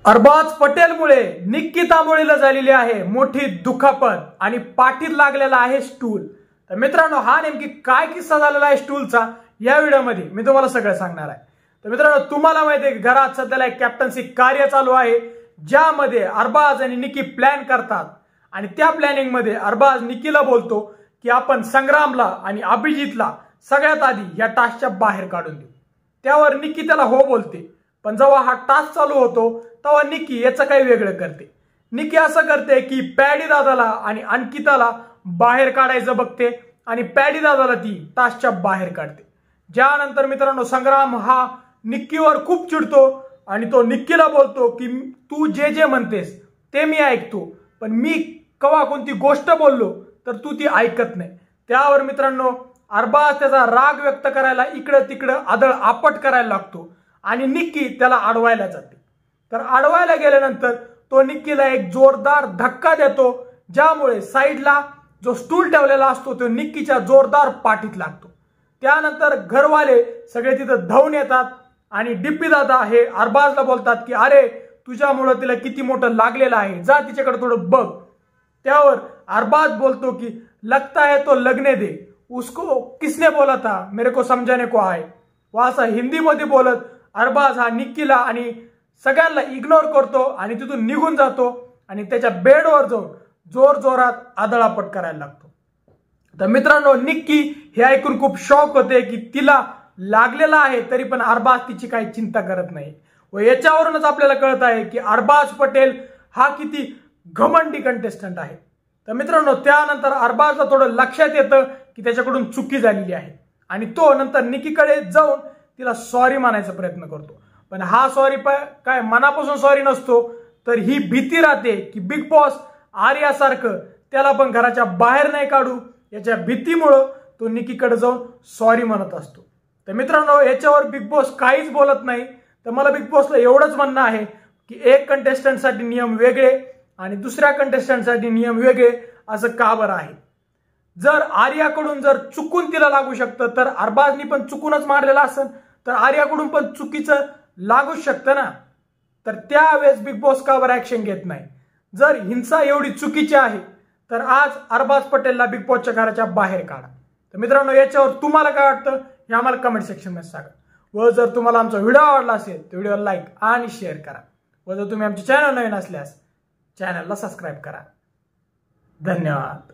अरबाज पटेलमुळे निक्की तांबोळीला झालेली आहे मोठी दुखापत आणि पाठीत लागलेला आहे स्टूल। तर मित्रांनो, हा नेमकी काय किस्सा झालेला आहे स्टूलचा या व्हिडिओमध्ये मी तुम्हाला सगळं सांगणार आहे। तर मित्रांनो, तुम्हाला माहिती आहे की घरात सध्याला एक कॅप्टन्सी कार्य चालू आहे ज्यामध्ये अरबाज आणि निक्की प्लॅन करतात आणि त्या प्लॅनिंग मध्ये अरबाज निक्कीला बोलतो की आपण संग्रामला आणि अभिजितला सगळ्यात आधी या टास्कच्या बाहेर काढून देऊ। त्यावर निक्की त्याला हो बोलते, पण जेव्हा हा टास्क चालू होतो तेव्हा निक्की याचं काही वेगळं करते। निक्की असं करते की पॅडी दादाला आणि अंकिताला बाहेर काढायचं बघते आणि पॅडी दादाला ती टास्कच्या बाहेर काढते। ज्यानंतर मित्रांनो, संग्राम हा निक्कीवर खूप चिडतो आणि तो निक्कीला बोलतो की तू जे जे म्हणतेस ते मी ऐकतो, पण मी कवा कोणती गोष्ट बोललो तर तू ती ऐकत नाही। त्यावर मित्रांनो, अरबाज त्याचा राग व्यक्त करायला इकडं तिकडं आदळ आपट करायला लागतो आणि निक्की त्याला अडवायला जाते। तर अडवायला गेल्यानंतर तो निक्कीला एक जोरदार धक्का देतो, ज्यामुळे साईडला जो स्टूल ठेवलेला असतो तो निक्कीच्या जोरदार पाठीत लागतो। त्यानंतर घरवाले सगळे तिथं धावून येतात आणि डिप्पी दादा हे अरबाजला बोलतात की अरे तुझ्यामुळे तिला किती मोठं लागलेलं आहे, जा तिच्याकडे थोडं बघ। त्यावर अरबाज बोलतो की लगता है तो लगने दे, उसको किसने बोला था, मेरे को समझाने को आए। व असं हिंदी मध्ये बोलत अरबाज हा निक्कीला आणि सगळ्यांना इग्नोर करतो आणि तिथून निघून जातो आणि त्याच्या बेडवर जाऊन जोर जोरात आदळापट करायला लागतो। तर मित्रांनो, निक्की हे ऐकून खूप शॉक होते की तिला लागलेला आहे तरी पण अरबाज तिची काही चिंता करत नाही। व याच्यावरूनच आपल्याला कळत आहे की अरबाज पटेल हा किती घमंडी कंटेस्टंट आहे। तर मित्रांनो, त्यानंतर अरबाजला थोडं लक्षात येतं की त्याच्याकडून चुकी झालेली आहे आणि तो नंतर निक्कीकडे जाऊन तिला सॉरी मानायचा प्रयत्न करतो, पण हा सॉरी काय मनापासून सॉरी नसतो, तर ही भीती राहते की बिग बॉस आर्यासारखं त्याला पण घराच्या बाहेर नाही काढू, याच्या भीतीमुळं तो निक्कीकडे जाऊन सॉरी म्हणत असतो। तर मित्रांनो, याच्यावर बिग बॉस काहीच बोलत नाही। तर मला बिग बॉसला एवढंच म्हणणं आहे की एक कंटेस्टंटसाठी नियम वेगळे आणि दुसऱ्या कंटेस्टंटसाठी नियम वेगळे असं का बरं आहे। जर आर्याकडून जर चुकून तिला लागू शकतं तर अरबाजनी पण चुकूनच मारलेला असेल, तर आर्याकडून पण चुकीचं लागूच शकतं ना। तर त्यावेळेस बिग बॉस का बरं ऍक्शन घेत नाही? जर हिंसा एवढी चुकीची आहे तर आज अरबाज पटेलला बिग बॉसच्या घराच्या बाहेर काढा। तर मित्रांनो, याच्यावर तुम्हाला काय वाटतं हे आम्हाला कमेंट सेक्शन मध्ये सांगा। व जर तुम्हाला आमचा व्हिडिओ आवडला असेल तर व्हिडिओला लाईक आणि शेअर करा। व जर तुम्ही आमच्या चॅनल नवीन असल्यास चॅनलला सबस्क्राईब करा। धन्यवाद।